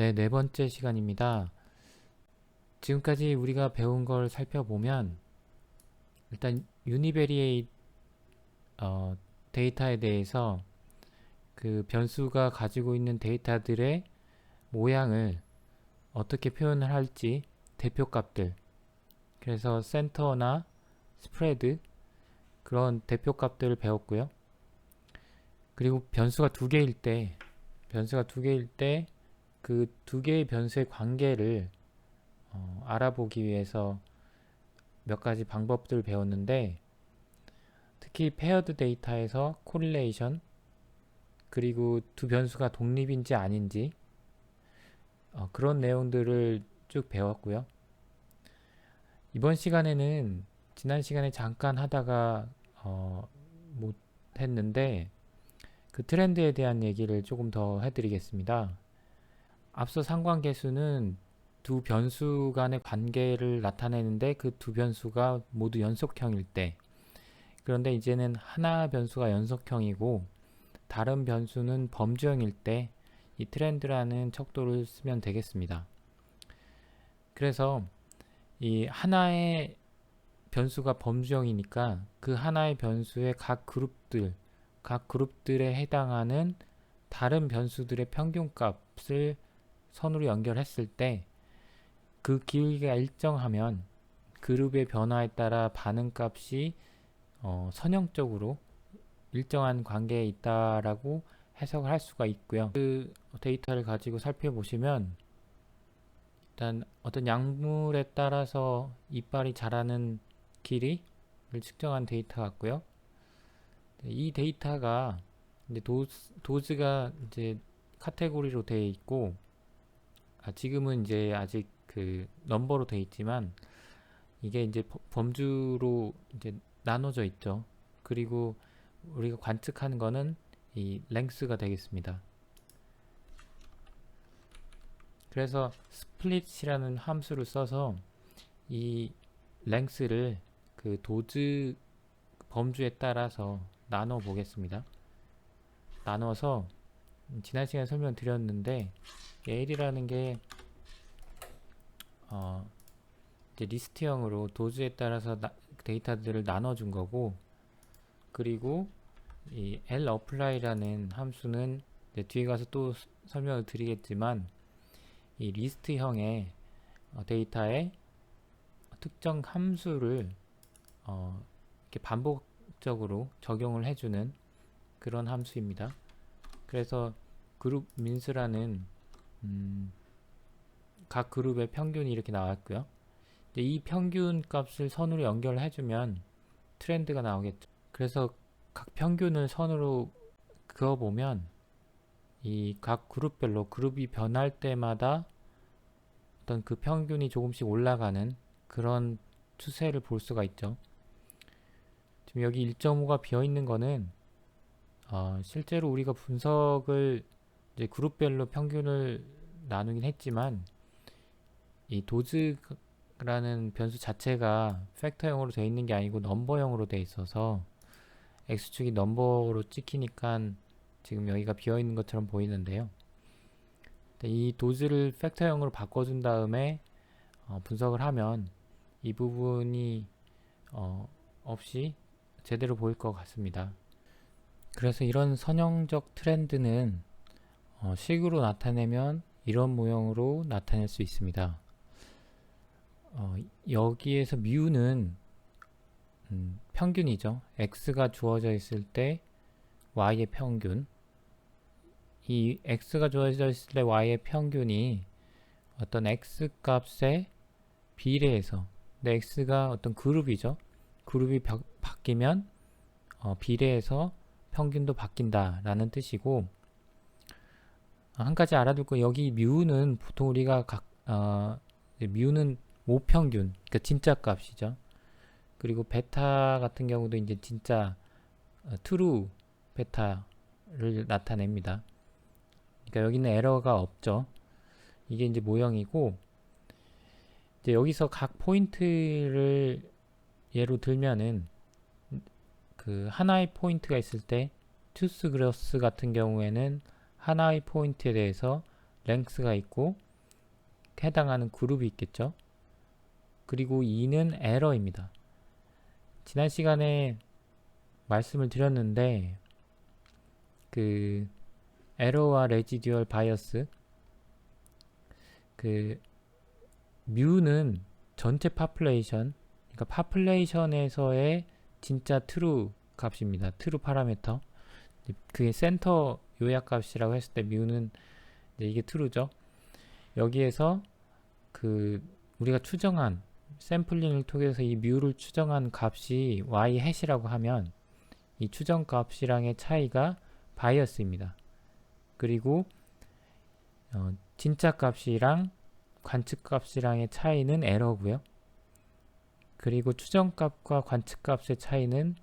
네, 네 번째 시간입니다. 지금까지 우리가 배운 걸 살펴보면 일단 유니베리에이트 데이터에 대해서 그 변수가 가지고 있는 데이터들의 모양을 어떻게 표현을 할지 대표값들, 그래서 센터나 스프레드 그런 대표값들을 배웠고요. 그리고 변수가 두 개일 때 그 두 개의 변수의 관계를 알아보기 위해서 몇 가지 방법들을 배웠는데, 특히 페어드 데이터에서 코릴레이션, 그리고 두 변수가 독립인지 아닌지 그런 내용들을 쭉 배웠고요. 이번 시간에는 지난 시간에 잠깐 하다가 못 했는데 그 트렌드에 대한 얘기를 조금 더 해드리겠습니다. 앞서 상관계수는 두 변수 간의 관계를 나타내는데 그 두 변수가 모두 연속형일 때, 그런데 이제는 하나 변수가 연속형이고 다른 변수는 범주형일 때 이 트렌드라는 척도를 쓰면 되겠습니다. 그래서 이 하나의 변수가 범주형이니까 그 하나의 변수의 각 그룹들에 해당하는 다른 변수들의 평균값을 선으로 연결했을 때 그 기울기가 일정하면 그룹의 변화에 따라 반응값이 선형적으로 일정한 관계에 있다라고 해석을 할 수가 있고요. 그 데이터를 가지고 살펴보시면 일단 어떤 약물에 따라서 이빨이 자라는 길이를 측정한 데이터 같고요. 이 데이터가 이제 도즈가 이제 카테고리로 되어 있고, 지금은 이제 아직 그 넘버로 되어 있지만 이게 이제 범주로 이제 나눠져 있죠. 그리고 우리가 관측하는 거는 이 랭스가 되겠습니다. 그래서 스플릿이라는 함수를 써서 이 랭스를 그 도즈 범주에 따라서 나눠 보겠습니다. 나눠서 지난 시간에 설명드렸는데 L이라는 게 이제 리스트형으로 도즈에 따라서 데이터들을 나눠준 거고, 그리고 이 lapply라는 함수는 이제 뒤에 가서 또 설명을 드리겠지만 이 리스트형의 데이터에 특정 함수를 이렇게 반복적으로 적용을 해주는 그런 함수입니다. 그래서 그룹 민수라는 각 그룹의 평균이 이렇게 나왔고요. 이 평균 값을 선으로 연결해주면 트렌드가 나오겠죠. 그래서 각 평균을 선으로 그어보면 이 각 그룹별로 그룹이 변할 때마다 어떤 그 평균이 조금씩 올라가는 그런 추세를 볼 수가 있죠. 지금 여기 1.5가 비어 있는 거는 실제로 우리가 분석을 이제 그룹별로 평균을 나누긴 했지만 이 도즈라는 변수 자체가 팩터형으로 되어 있는 게 아니고 넘버형으로 되어 있어서 x축이 넘버로 찍히니까 지금 여기가 비어 있는 것처럼 보이는데요. 이 도즈를 팩터형으로 바꿔준 다음에 분석을 하면 이 부분이 없이 제대로 보일 것 같습니다. 그래서 이런 선형적 트렌드는 식으로 나타내면 이런 모형으로 나타낼 수 있습니다. 여기에서 뮤는 평균이죠. x가 주어져 있을 때 y의 평균, 이 x가 주어져 있을 때 y의 평균이 어떤 x 값에 비례해서, 근데 x가 어떤 그룹이죠. 그룹이 바뀌면 비례해서 평균도 바뀐다 라는 뜻이고, 한 가지 알아둘 거, 여기 뮤는 보통 우리가 뮤는 모평균, 그러니까 진짜 값이죠. 그리고 베타 같은 경우도 이제 진짜 트루 베타를 나타냅니다. 그러니까 여기는 에러가 없죠. 이게 이제 모형이고, 이제 여기서 각 포인트를 예로 들면은 그 하나의 포인트가 있을 때 투스 그로스 같은 경우에는 하나의 포인트에 대해서 length가 있고 해당하는 그룹이 있겠죠. 그리고 2는 에러입니다. 지난 시간에 말씀을 드렸는데 그 에러와 레지듀얼 바이어스, 그 뮤는 전체 파퓰레이션, 그러니까 파퓰레이션에서의 진짜 트루 값입니다. 트루 파라미터. 그게 센터 요약값이라고 했을 때 뮤는 이게 트루죠. 여기에서 그 우리가 추정한 샘플링을 통해서 이 뮤를 추정한 값이 y 해시라고 하면 이 추정 값이랑의 차이가 바이어스입니다. 그리고 진짜 값이랑 관측 값이랑의 차이는 에러고요. 그리고 추정 값과 관측 값의 차이는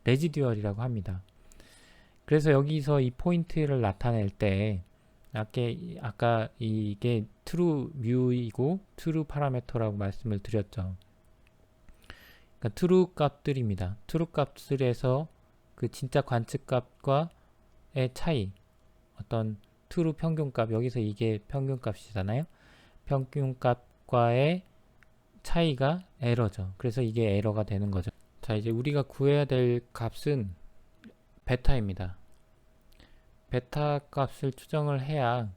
레지듀얼이라고 합니다. 그래서 여기서 이 포인트를 나타낼 때 아까 이게 트루 뮤이고 트루 파라미터라고 말씀을 드렸죠. 그러니까 트루 값들입니다. 트루 값들에서 그 진짜 관측 값과의 차이, 어떤 트루 평균값, 여기서 이게 평균값이잖아요. 평균값과의 차이가 에러죠. 그래서 이게 에러가 되는 거죠. 자, 이제 우리가 구해야 될 값은 베타입니다. 베타 값을 추정을 해야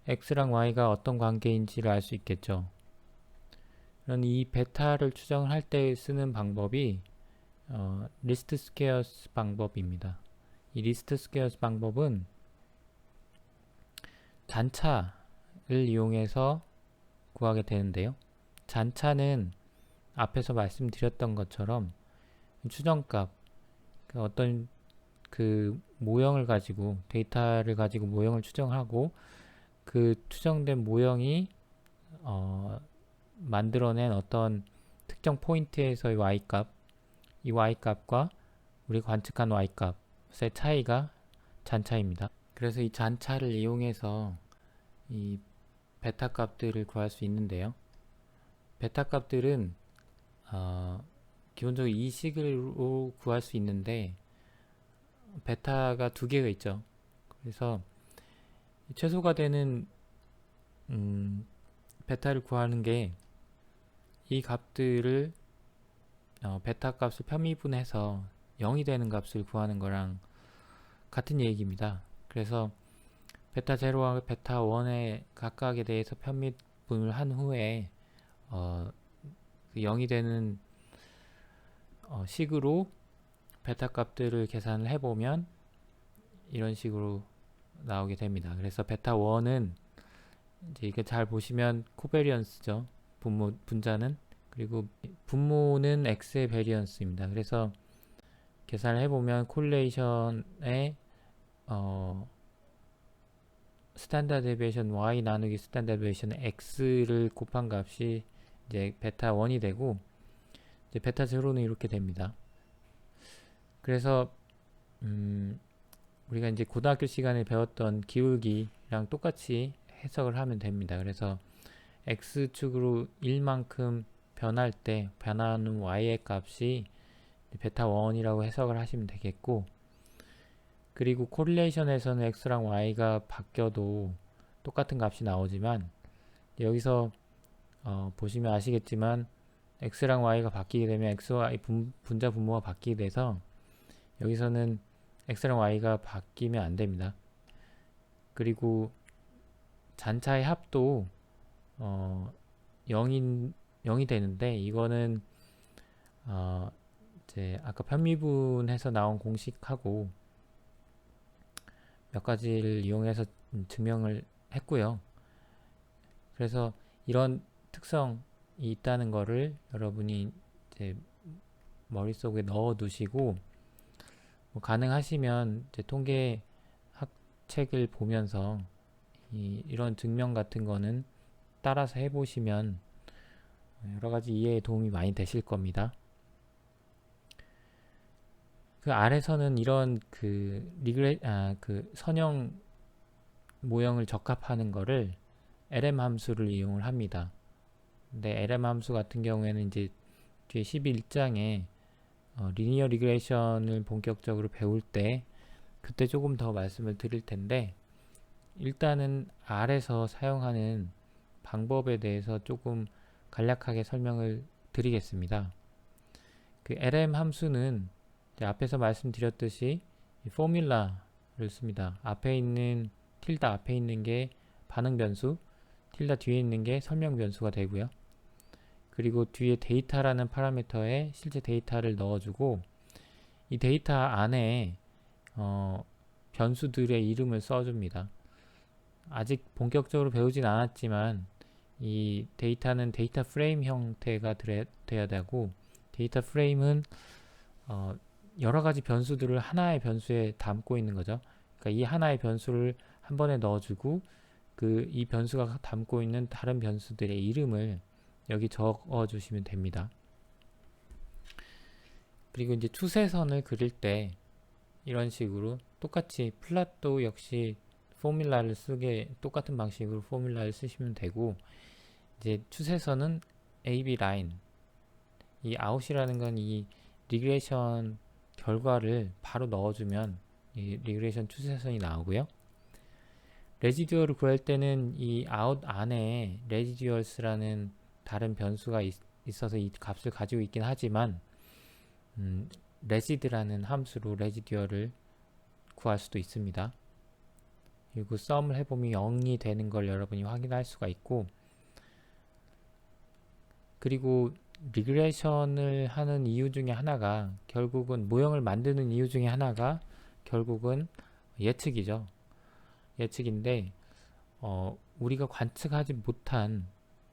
x랑 y가 어떤 관계인지를 알 수 있겠죠. 그럼 이 베타를 추정을 할 때 쓰는 방법이 리스트 스퀘어스 방법입니다. 이 리스트 스퀘어스 방법은 잔차를 이용해서 구하게 되는데요. 잔차는 앞에서 말씀드렸던 것처럼 추정값, 어떤 그 모형을 가지고, 데이터를 가지고 모형을 추정하고 그 추정된 모형이 만들어낸 어떤 특정 포인트에서의 y값, 이 y값과 우리 관측한 y값의 차이가 잔차입니다. 그래서 이 잔차를 이용해서 이 베타 값들을 구할 수 있는데요. 베타 값들은 기본적으로 이 식으로 구할 수 있는데 베타가 두 개가 있죠. 그래서 최소가 되는 베타를 구하는 게 이 값들을 베타 값을 편미분해서 0이 되는 값을 구하는 거랑 같은 얘기입니다. 그래서 베타 0와 베타 1의 각각에 대해서 편미분을 한 후에 0이 되는 식으로 베타 값들을 계산을 해보면 이런 식으로 나오게 됩니다. 그래서 베타 1은 이제 이거 잘 보시면 코베리언스죠. 분자는. 그리고 분모는 x의 베리언스입니다. 그래서 계산을 해보면 콜레이션의 스탠다드 데비에이션 y 나누기 스탠다드 데비에이션 x를 곱한 값이 이제 베타 1이 되고, 이제 베타 0는 이렇게 됩니다. 그래서 우리가 이제 고등학교 시간에 배웠던 기울기랑 똑같이 해석을 하면 됩니다. 그래서 x축으로 1만큼 변할 때 변하는 y의 값이 베타 1이라고 해석을 하시면 되겠고, 그리고 코릴레이션에서는 x랑 y가 바뀌어도 똑같은 값이 나오지만 여기서 보시면 아시겠지만 x랑 y가 바뀌게 되면 xy 분자 분모가 바뀌게 돼서 여기서는 x랑 y가 바뀌면 안 됩니다. 그리고 잔차의 합도 0이 되는데 이거는 이제 아까 편미분해서 나온 공식하고 몇 가지를 이용해서 증명을 했고요. 그래서 이런 특성이 있다는 거를 여러분이 이제 머릿속에 넣어 두시고 가능하시면 이제 통계 학책을 보면서 이런 증명 같은 거는 따라서 해보시면 여러 가지 이해에 도움이 많이 되실 겁니다. 그 아래서는 이런 그 선형 모형을 적합하는 거를 LM 함수를 이용을 합니다. 근데 LM 함수 같은 경우에는 이제 뒤에 11장에 리니어 리그레이션을 본격적으로 배울 때 그때 조금 더 말씀을 드릴 텐데, 일단은 R에서 사용하는 방법에 대해서 조금 간략하게 설명을 드리겠습니다. 그 lm 함수는 앞에서 말씀드렸듯이 이 포뮬라를 씁니다. 앞에 있는 틸다 앞에 있는 게 반응 변수, 틸다 뒤에 있는 게 설명 변수가 되고요. 그리고 뒤에 데이터라는 파라미터에 실제 데이터를 넣어주고 이 데이터 안에 변수들의 이름을 써줍니다. 아직 본격적으로 배우진 않았지만 이 데이터는 데이터 프레임 형태가 돼야 되고 데이터 프레임은 여러 가지 변수들을 하나의 변수에 담고 있는 거죠. 그러니까 이 하나의 변수를 한 번에 넣어주고 이 변수가 담고 있는 다른 변수들의 이름을 여기 적어 주시면 됩니다. 그리고 이제 추세선을 그릴 때 이런 식으로 똑같이 플랫도 역시 포뮬라를 똑같은 방식으로 포뮬라를 쓰시면 되고, 이제 추세선은 AB 라인, 이 아웃이라는 건 이 리그레이션 결과를 바로 넣어주면 이 리그레이션 추세선이 나오고요. 레지듀얼을 구할 때는 이 아웃 안에 레지듀얼스라는 다른 변수가 있어서 이 값을 가지고 있긴 하지만 레지드라는 함수로 레지듀얼을 구할 수도 있습니다. 그리고 썸을 해보면 0이 되는 걸 여러분이 확인할 수가 있고, 그리고 리그레이션을 하는 이유 중에 하나가 결국은 모형을 만드는 이유 중에 하나가 결국은 예측이죠. 예측인데 우리가 관측하지 못한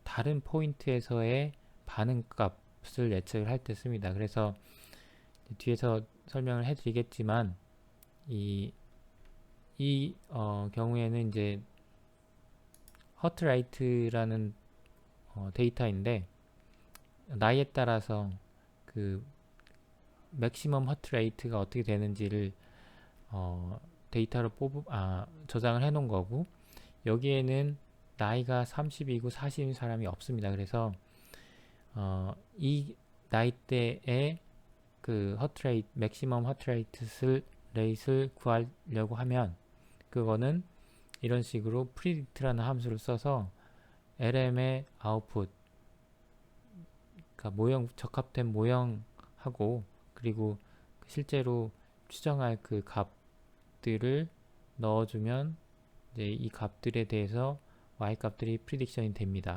다른 포인트에서의 반응값을 예측을 할 때 씁니다. 그래서 뒤에서 설명을 해드리겠지만 이 경우에는 이제 허트레이트라는 데이터인데 나이에 따라서 그 맥시멈 허트레이트가 어떻게 되는지를 데이터로 저장을 해 놓은 거고, 여기에는 나이가 30이고 40인 사람이 없습니다. 그래서 이 나이대의 그 맥시멈 허트레이트를 구하려고 하면 그거는 이런 식으로 predict라는 함수를 써서 lm의 아웃풋, 그러니까 적합된 모형하고 그리고 실제로 추정할 그 값들을 넣어주면 이제 이 값들에 대해서 y 값들이 프리딕션이 됩니다.